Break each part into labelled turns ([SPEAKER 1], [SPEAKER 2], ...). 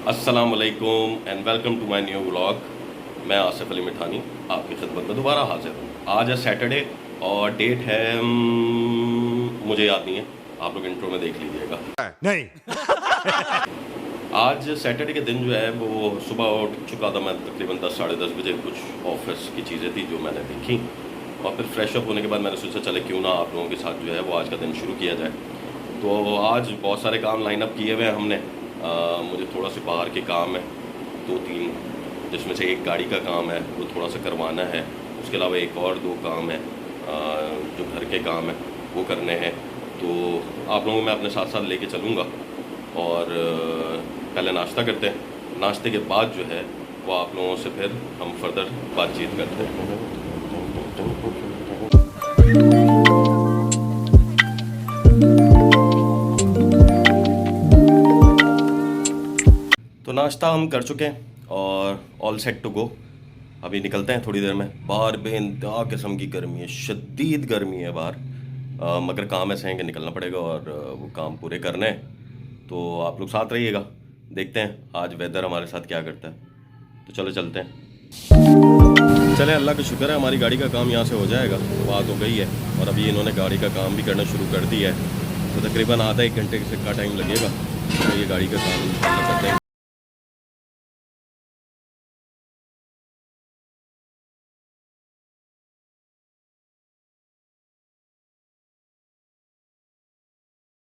[SPEAKER 1] अस्सलाम वालेकुम and welcome to my new vlog. मैं आसिफ अली मिठानी आपकी खिदमत में दोबारा हाजिर हूँ। आज है सैटरडे और डेट है मुझे याद नहीं है, आप लोग इंट्रो में देख लीजिएगा।
[SPEAKER 2] नहीं
[SPEAKER 1] आज सैटरडे के दिन जो है वो सुबह उठ चुका था मैं तकरीबन 10 साढ़े 10 बजे। कुछ ऑफिस की चीज़ें थी जो मैंने देखी और फिर फ्रेश अप होने के बाद मैंने सोचा चले क्यों ना आप लोगों के साथ जो है वो आज का दिन शुरू किया जाए। तो आज बहुत सारे काम लाइन अप किए हुए हैं हमने। मुझे थोड़ा सा बाहर के काम है 2-3, जिसमें से एक गाड़ी का काम है वो थोड़ा सा करवाना है। उसके अलावा एक और 2 काम है जो घर के काम है वो करने हैं। तो आप लोगों को मैं अपने साथ साथ लेके चलूँगा और पहले नाश्ता करते हैं। नाश्ते के बाद जो है वो आप लोगों से फिर हम फर्दर बातचीत करते हैं। तो नाश्ता हम कर चुके हैं और ऑल सेट टू गो। अभी निकलते हैं थोड़ी देर में। बाहर बेइंतहा किस्म की गर्मी है, शदीद गर्मी है बाहर, मगर काम ऐसे हैं कि निकलना पड़ेगा और वो काम पूरे करने हैं। तो आप लोग साथ रहिएगा, देखते हैं आज वेदर हमारे साथ क्या करता है। तो चलो चलते हैं। चले, अल्लाह का शुक्र है हमारी गाड़ी का काम यहाँ से हो जाएगा, बात हो गई है। और अभी इन्होंने गाड़ी का काम भी करना शुरू कर दिया है, तो तकरीबन आधा 1 घंटे का टाइम लगेगा। तो ये गाड़ी का काम इंशाल्लाह करते हैं।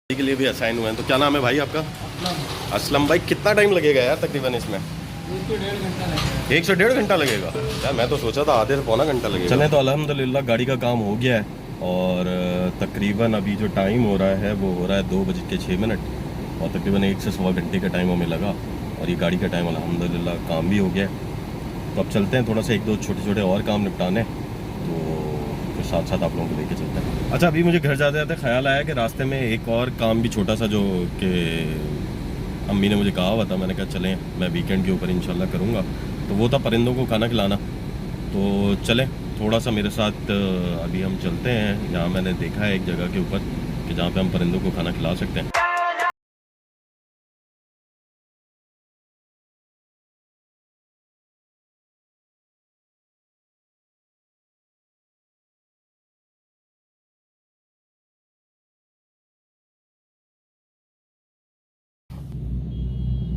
[SPEAKER 1] के लिए भी असाइन हुए हैं। तो क्या नाम है भाई आपका? असलम भाई, कितना टाइम लगेगा यार तकरीबन इसमें? 1 से 1.5 घंटा लगेगा यार। मैं तो सोचा था आधे से पौना घंटा लगेगा। चलें, तो अल्हम्दुलिल्लाह गाड़ी का काम हो गया है और तकरीबन अभी जो टाइम हो रहा है वो हो रहा है 2:06 और तकरीबन 1 से 1.25 घंटे का टाइम हमें लगा और ये गाड़ी का टाइम अल्हम्दुलिल्लाह काम भी हो गया है। तो अब चलते हैं थोड़ा सा 1-2 छोटे और काम निपटाने, तो फिर साथ साथ आप लोगों को लेके चलते हैं। अच्छा, अभी मुझे घर जाते जाते ख्याल आया कि रास्ते में एक और काम भी छोटा सा जो कि अम्मी ने मुझे कहा हुआ था, मैंने कहा चलें मैं वीकेंड के ऊपर इंशाल्लाह करूँगा। तो वो था परिंदों को खाना खिलाना। तो चलें थोड़ा सा मेरे साथ अभी हम चलते हैं। यहाँ मैंने देखा है एक जगह के ऊपर कि जहाँ पे हम परिंदों को खाना खिला सकते हैं।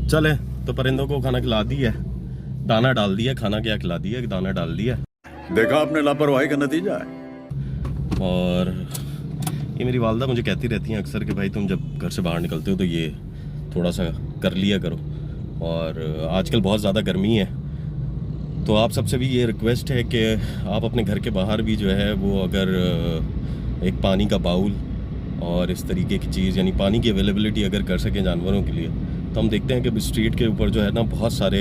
[SPEAKER 1] चले, तो परिंदों को खाना खिला दिया है, दाना डाल दिया, खाना क्या खिला दिया, दाना डाल दिया।
[SPEAKER 2] देखा आपने लापरवाही का नतीजा है।
[SPEAKER 1] और ये मेरी वालदा मुझे कहती रहती हैं अक्सर कि भाई तुम जब घर से बाहर निकलते हो तो ये थोड़ा सा कर लिया करो। और आजकल बहुत ज़्यादा गर्मी है, तो आप सबसे भी ये रिक्वेस्ट है कि आप अपने घर के बाहर भी जो है वो अगर एक पानी का बाउल और इस तरीके की चीज़, यानी पानी की अवेलेबिलिटी अगर कर सकें जानवरों के लिए। तो हम देखते हैं कि स्ट्रीट के ऊपर जो है ना बहुत सारे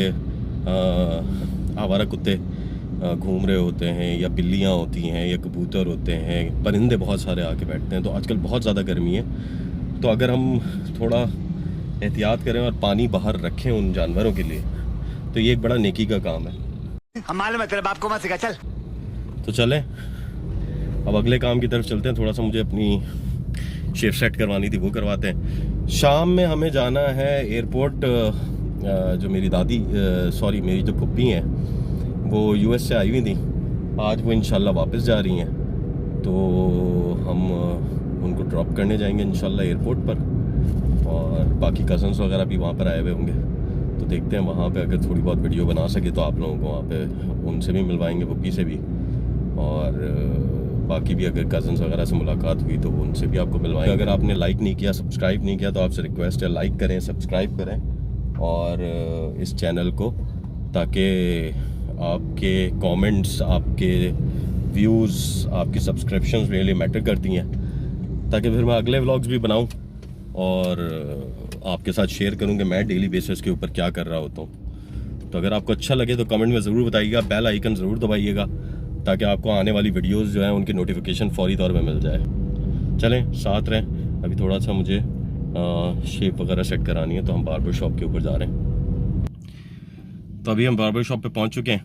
[SPEAKER 1] आवारा कुत्ते घूम रहे होते हैं, या बिल्लियाँ होती हैं, या कबूतर होते हैं, परिंदे बहुत सारे आके बैठते हैं। तो आजकल बहुत ज़्यादा गर्मी है, तो अगर हम थोड़ा एहतियात करें और पानी बाहर रखें उन जानवरों के लिए, तो ये एक बड़ा नेकी का काम है।
[SPEAKER 3] हम मालूम है तेरे बाप को मत सिखा, चल।
[SPEAKER 1] तो चलें अब अगले काम की तरफ चलते हैं। थोड़ा सा मुझे अपनी शेप सेट करवानी थी, वो करवाते हैं। शाम में हमें जाना है एयरपोर्ट। जो मेरी दादी सॉरी मेरी जो फुप्पी हैं वो US से आई हुई थी, आज वो इंशाल्लाह वापस जा रही हैं। तो हम उनको ड्रॉप करने जाएंगे इंशाल्लाह एयरपोर्ट पर, और बाकी कज़न्स वगैरह भी वहाँ पर आए हुए होंगे। तो देखते हैं वहाँ पे अगर थोड़ी बहुत वीडियो बना सके तो आप लोगों को वहाँ पे उनसे भी मिलवाएंगे, पुप्पी से भी, और बाकी भी अगर कज़न्स वगैरह से मुलाकात हुई तो उनसे भी आपको मिलवाएंगे। अगर आपने लाइक नहीं किया, सब्सक्राइब नहीं किया, तो आपसे रिक्वेस्ट है लाइक करें, सब्सक्राइब करें और इस चैनल को, ताकि आपके कमेंट्स, आपके व्यूज़, आपकी सब्सक्रिप्शंस रियली मैटर करती हैं, ताकि फिर मैं अगले व्लॉग्स भी बनाऊं और आपके साथ शेयर करूं कि मैं डेली बेसिस के ऊपर क्या कर रहा होता हूं। तो अगर आपको अच्छा लगे तो कमेंट में ज़रूर बताइएगा, बेल आइकन ज़रूर दबाइएगा, ताकि आपको आने वाली वीडियोस जो हैं उनकी नोटिफिकेशन फौरी तौर पे मिल जाए। चलें साथ रहें। अभी थोड़ा सा मुझे शेप वगैरह सेट करानी है, तो हम बार्बर शॉप के ऊपर जा रहे हैं। तो अभी हम बार्बर शॉप पे पहुंच चुके हैं,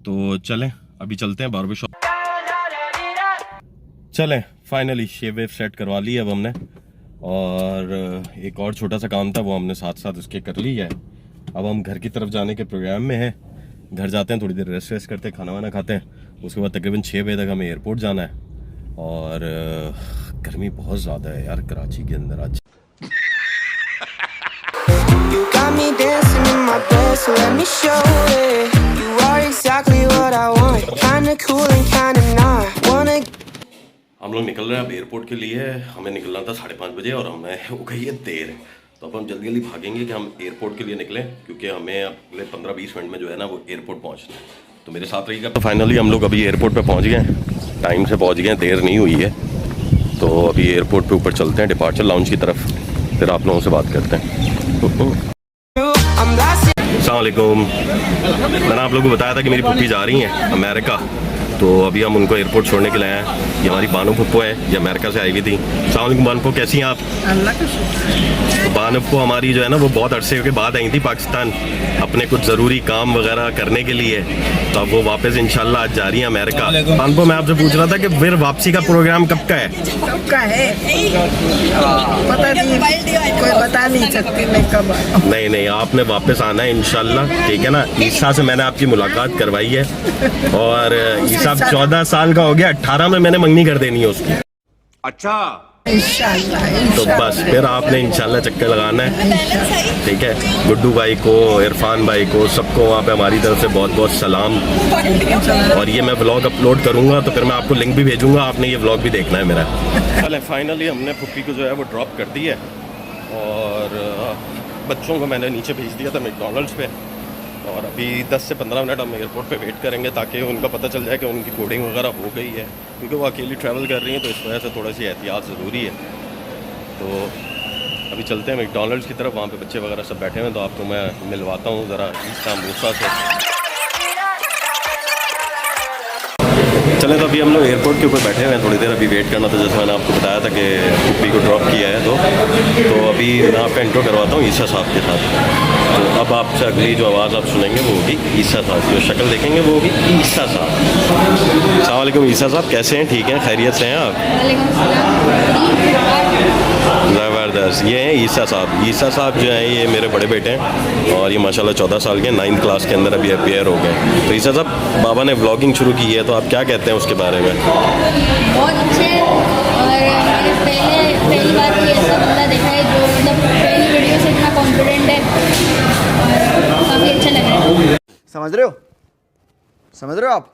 [SPEAKER 1] तो चलें अभी चलते हैं बार्बर शॉप। चलें, फाइनली शेप वेव सेट करवा ली अब हमने, और एक और छोटा सा काम था वो हमने साथ साथ इसके कर लिया है। अब हम घर की तरफ जाने के प्रोग्राम में हैं। घर जाते हैं, थोड़ी देर रेस्ट वेस्ट करते हैं, खाना वाना खाते हैं, उसके बाद तकरीबन 6 बजे तक हमें एयरपोर्ट जाना है। और गर्मी बहुत ज़्यादा है यार कराची के अंदर आज।
[SPEAKER 4] You got me dancing in my bed, so let me show it. You are exactly what I want, kinda cool and kinda not. Wanna
[SPEAKER 1] हम लोग निकल रहे हैं अब एयरपोर्ट के लिए। हमें निकलना था 5:30 बजे और हमें हो गई है देर। तो अब हम जल्दी जल्दी भागेंगे कि हम एयरपोर्ट के लिए निकलें, क्योंकि हमें अगले 15-20 मिनट में जो है ना वो एयरपोर्ट पहुंचना है। तो मेरे साथ रहिएगा। तो फाइनली हम लोग अभी एयरपोर्ट पे पहुंच गए हैं, टाइम से पहुंच गए हैं, देर नहीं हुई है। तो अभी एयरपोर्ट पे ऊपर चलते हैं डिपार्चर लाउंज की तरफ, फिर आप लोगों से बात करते हैं।
[SPEAKER 4] I'm lost in
[SPEAKER 1] अस्सलाम वालेकुम। मैंने आप लोगों को बताया था कि मेरी पुप्पी जा रही हैं अमेरिका, तो अभी हम उनको एयरपोर्ट छोड़ने के लिए आए हैं। ये हमारी बानो पुप्पो है, ये अमेरिका से आई हुई थी। अस्सलाम वालेकुम बानो पुप्पो, कैसी हैं आप?
[SPEAKER 5] अल्लाह का शुक्र।
[SPEAKER 1] बानो पुप्पो हमारी जो है ना वो बहुत अरसे के बाद आई थी पाकिस्तान अपने कुछ ज़रूरी काम वगैरह करने के लिए। तो अब वो वापस इंशाल्लाह आज जा रही हैं अमेरिका। बानो पुप्पो, मैं आपसे पूछ रहा था कि फिर वापसी का प्रोग्राम कब का है?
[SPEAKER 5] कब का है पता नहीं, कोई बता नहीं सकती मैं कब आऊं।
[SPEAKER 1] नहीं नहीं, आपने वापस आना है इंशाल्लाह, ठीक है ना। ईसा से मैंने आपकी मुलाकात करवाई है और ईसा 14 साल का हो गया, 18 में मैंने मंगनी कर देनी है उसकी।
[SPEAKER 5] इंशाल्लाह
[SPEAKER 1] तो बस फिर आपने इंशाल्लाह चक्कर लगाना है, ठीक है। गुड्डू भाई को, इरफान भाई को, सबको वहाँ पे हमारी तरफ से बहुत बहुत सलाम। और ये मैं व्लॉग अपलोड करूँगा तो फिर मैं आपको लिंक भी भेजूँगा, आपने ये व्लॉग भी देखना है मेरा। चले फाइनली हमने पुप्पी को जो है वो ड्रॉप कर दी है और बच्चों को मैंने नीचे भेज दिया था मैकडॉनल्ड्स पे। और अभी 10 से 15 मिनट हम एयरपोर्ट पे वेट करेंगे ताकि उनका पता चल जाए कि उनकी कोडिंग वगैरह हो गई है, क्योंकि वो अकेली ट्रैवल कर रही हैं, तो इस वजह से थोड़ी सी एहतियात ज़रूरी है। तो अभी चलते हैं मैकडॉनल्ड्स की तरफ, वहाँ पे बच्चे वगैरह सब बैठे हुए हैं, तो आपको मैं मिलवाता हूँ ज़रा ईसा मूसा से। चले, तो अभी हम लोग एयरपोर्ट के ऊपर बैठे हुए हैं, थोड़ी देर अभी वेट करना था, जैसे मैंने आपको बताया था कि पुप्पी को ड्रॉप किया है। तो अभी मैं आपका इंट्रो करवाता हूँ ईसा साहब के साथ। तो अब आपसे अगली जो आवाज़ आप सुनेंगे वो होगी ईसा साहब, जो शक्ल देखेंगे वो होगी ईसा साहब। अस्सलाम वालेकुम ईसा साहब, कैसे हैं? ठीक हैं, खैरियत से हैं आप? ज़बरदस्त। ये हैं ईसा साहब। ईसा साहब जो हैं ये मेरे बड़े बेटे हैं और ये माशाल्लाह 14 साल के 9th क्लास के अंदर अभी अपियर हो गए। तो ईसा साहब, बाबा ने व्लॉगिंग शुरू की है, तो आप क्या कहते हैं उसके बारे में?
[SPEAKER 6] बहुत अच्छे हैं और मैंने पहली बार कोई ऐसा बंदा देखा है जो मतलब पहली वीडियो से इतना कॉन्फिडेंट है और काफ़ी अच्छा लग रहा है।
[SPEAKER 7] समझ रहे हो आप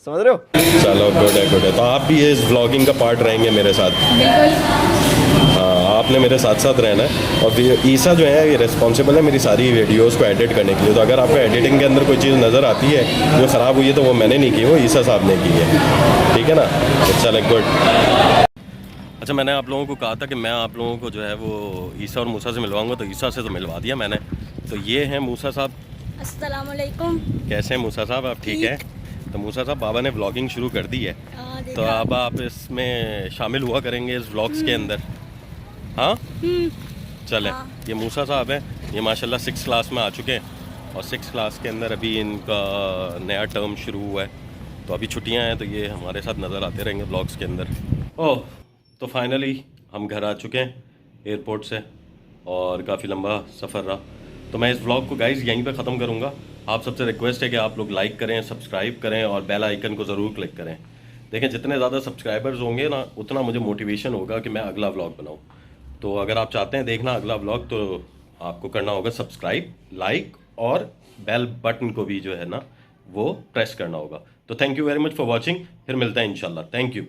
[SPEAKER 7] समझ रहे हो?
[SPEAKER 1] चलो गुड है, गुड है। तो आप भी इस व्लॉगिंग का पार्ट रहेंगे मेरे साथ?
[SPEAKER 6] बिल्कुल।
[SPEAKER 1] हाँ, आपने मेरे साथ साथ रहना है। और फिर ईसा जो है ये रिस्पॉन्सिबल है मेरी सारी वीडियोस को एडिट करने के लिए। तो अगर आपको एडिटिंग के अंदर कोई चीज़ नज़र आती है जो ख़राब हुई है तो वो मैंने नहीं की, वो ईसा साहब ने की है, ठीक है ना। चले गुड। अच्छा, मैंने आप लोगों को कहा था कि मैं आप लोगों को जो है वो ईसा और मूसा से मिलवाऊंगा, तो ईसा से तो मिलवा दिया मैंने। तो ये हैं मूसा साहब।
[SPEAKER 6] अस्सलाम वालेकुम।
[SPEAKER 1] कैसे हैं मूसा साहब, आप ठीक है? तो मूसा साहब, बाबा ने व्लॉगिंग शुरू कर दी है, तो अब आप इसमें शामिल हुआ करेंगे इस व्लॉग्स के अंदर? हाँ चले। ये मूसा साहब हैं, ये माशाल्लाह 6th क्लास में आ चुके हैं और 6th क्लास के अंदर अभी इनका नया टर्म शुरू हुआ है, तो अभी छुट्टियां हैं, तो ये हमारे साथ नज़र आते रहेंगे व्लॉग्स के अंदर। ओह, तो फाइनली हम घर आ चुके हैं एयरपोर्ट से और काफ़ी लंबा सफ़र रहा। तो मैं इस व्लॉग को गाइज़ यहीं पे ख़त्म करूँगा। आप सबसे रिक्वेस्ट है कि आप लोग लाइक करें, सब्सक्राइब करें और बेल आइकन को ज़रूर क्लिक करें। देखें, जितने ज़्यादा सब्सक्राइबर्स होंगे ना उतना मुझे मोटिवेशन होगा कि मैं अगला व्लॉग बनाऊँ। तो अगर आप चाहते हैं देखना अगला व्लॉग तो आपको करना होगा सब्सक्राइब, लाइक और बेल बटन को भी जो है ना वो प्रेस करना होगा। तो thank you very much for watching, फिर मिलते हैं इंशाल्लाह। Thank you.